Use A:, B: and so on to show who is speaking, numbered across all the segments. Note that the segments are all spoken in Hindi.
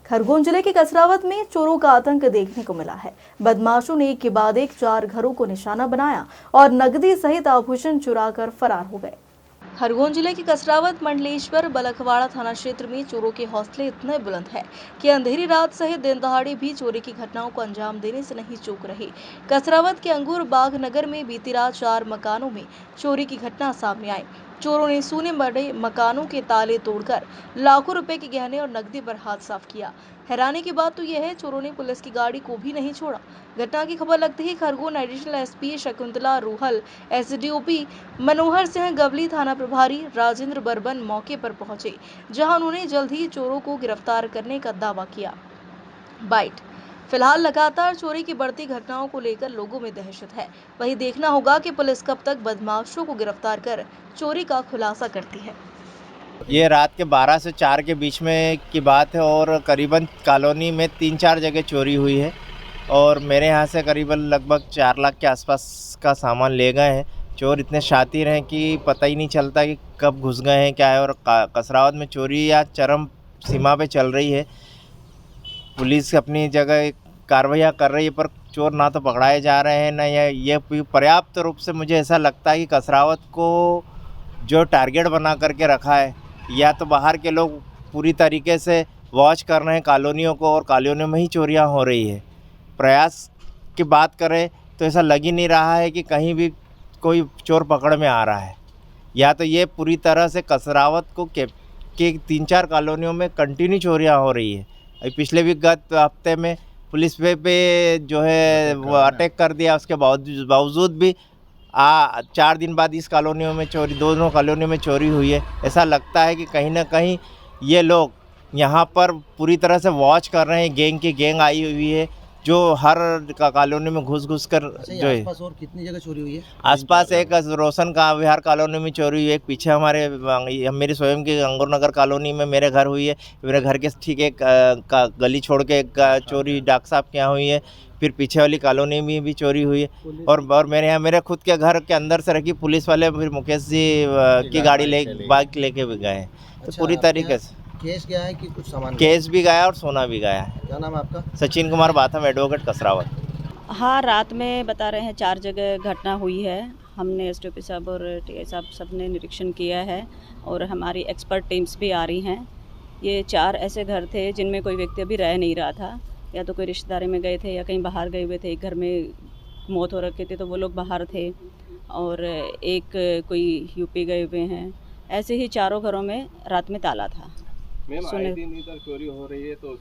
A: खरगोन जिले के कसरावत में चोरों का आतंक देखने को मिला है। बदमाशों ने एक के बाद एक 4 घरों को निशाना बनाया और नकदी सहित आभूषण चुराकर फरार हो गए। खरगोन जिले के कसरावत मंडलेश्वर बलखवाड़ा थाना क्षेत्र में चोरों के हौसले इतने बुलंद हैं कि अंधेरी रात सहित दिन दहाड़े भी चोरी की घटनाओं को अंजाम देने से नहीं चूक रहे। कसरावत के अंगूर बाग नगर में बीती रात 4 मकानों में चोरी की घटना सामने आई। चोरों ने सूने बड़े मकानों के ताले तोड़कर लाखों रुपए के गहने और नकदी पर हाथ साफ किया। हैरानी की बात तो यह है, चोरों ने पुलिस की गाड़ी को भी नहीं छोड़ा। घटना की खबर लगते ही Khargone additional SP Shakuntala Ruhal, SDOP Manohar Singh Gawali, थाना प्रभारी राजेंद्र बर्बन मौके पर पहुंचे, जहां उन्होंने जल्द ही चोरों को गिरफ्तार करने का दावा किया। बाइट। फिलहाल लगातार चोरी की बढ़ती घटनाओं को लेकर लोगों में दहशत है। वही देखना होगा कि पुलिस कब तक बदमाशों को गिरफ्तार कर चोरी का खुलासा करती है।
B: ये रात के 12 से 4 के बीच में की बात है और करीबन कॉलोनी में 3-4 जगह चोरी हुई है और मेरे यहाँ से करीबन लगभग 4 लाख के आसपास का सामान ले गए हैं। चोर इतने शातिर हैं कि पता ही नहीं चलता कि कब घुस गए हैं क्या है। और कसरावत में चोरी या चरम सीमा पे चल रही है। पुलिस अपनी जगह कार्रवाई कर रही है पर चोर ना तो पकड़ाए जा रहे हैं ना ये पर्याप्त रूप से मुझे ऐसा लगता है कि कसरावत को जो टारगेट बना करके रखा है, या तो बाहर के लोग पूरी तरीके से वॉच कर रहे हैं कॉलोनियों को और कॉलोनियों में ही चोरियां हो रही है। प्रयास की बात करें तो ऐसा लग ही नहीं रहा है कि कहीं भी कोई चोर पकड़ में आ रहा है। या तो ये पूरी तरह से कसरावत को के 3-4 कॉलोनियों में कंटिन्यू चोरियां हो रही है। अभी पिछले भी गत हफ्ते में पुलिस पे जो है वो अटैक कर दिया, उसके बावजूद भी 4 दिन बाद इस कॉलोनियों में चोरी, दोनों कॉलोनियों में चोरी हुई है। ऐसा लगता है कि कहीं ना कहीं ये लोग यहाँ पर पूरी तरह से वॉच कर रहे हैं। गैंग की गैंग आई हुई है जो हर कॉलोनी में घुस कर जो है।
C: आसपास और कितनी जगह चोरी हुई है?
B: आसपास एक रोशन का विहार कॉलोनी में चोरी हुई है। एक पीछे मेरी स्वयं की अंगूर नगर कॉलोनी में मेरे घर हुई है। मेरे घर के ठीक एक गली छोड़ के एक चोरी डॉक्टर साहब के यहाँ हुई है। फिर पीछे वाली कॉलोनी में भी चोरी हुई है। और मेरे यहाँ मेरे खुद के घर के अंदर से रखी पुलिस वाले फिर मुकेश जी की गाड़ी बाइक लेके भी गए हैं। तो पूरी तरीके से
C: केस गया है कि कुछ सामान
B: केस भी गया और सोना भी गया है।
C: क्या नाम है आपका?
B: सचिन कुमार बाथम, एडवोकेट, कसरावत।
D: हाँ, रात में बता रहे हैं 4 जगह घटना हुई है। हमने एसडीओपी साहब और टीआई साहब सब ने निरीक्षण किया है और हमारी एक्सपर्ट टीम्स भी आ रही हैं। ये 4 ऐसे घर थे जिनमें कोई व्यक्ति अभी रह नहीं रहा था, या तो कोई रिश्तेदारी में गए थे या कहीं बाहर गए हुए थे। एक घर में मौत हो रखी थी तो वो लोग बाहर थे, और एक कोई यूपी गए हुए हैं। ऐसे ही 4 घरों में रात में ताला था।
E: आए दिन इधर चोरी हो रही है तो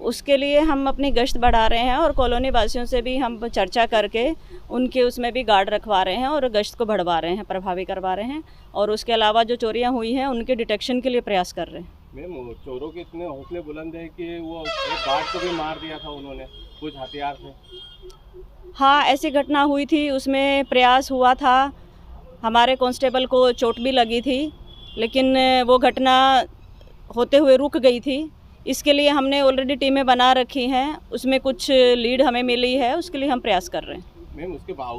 D: उसके लिए हम अपनी गश्त बढ़ा रहे हैं और कॉलोनी वासियों से भी हम चर्चा करके उनके उसमें भी गार्ड रखवा रहे हैं और गश्त को बढ़वा रहे हैं, प्रभावी करवा रहे हैं। और उसके अलावा जो चोरियां हुई हैं उनके डिटेक्शन के लिए प्रयास कर रहे हैं।
E: मैम, चोरों के इतने हौसले बुलंद है कि वो एक गार्ड को भी मार दिया था उन्होंने कुछ हथियार से।
D: हाँ, ऐसी घटना हुई थी, उसमें प्रयास हुआ था। हमारे कांस्टेबल को चोट भी लगी थी, लेकिन वो घटना होते हुए रुक गई थी। इसके लिए हमने ऑलरेडी टीमें बना रखी हैं, उसमें कुछ लीड हमें मिली है, उसके लिए हम प्रयास कर रहे हैं।
E: मैम, उसके बावजूद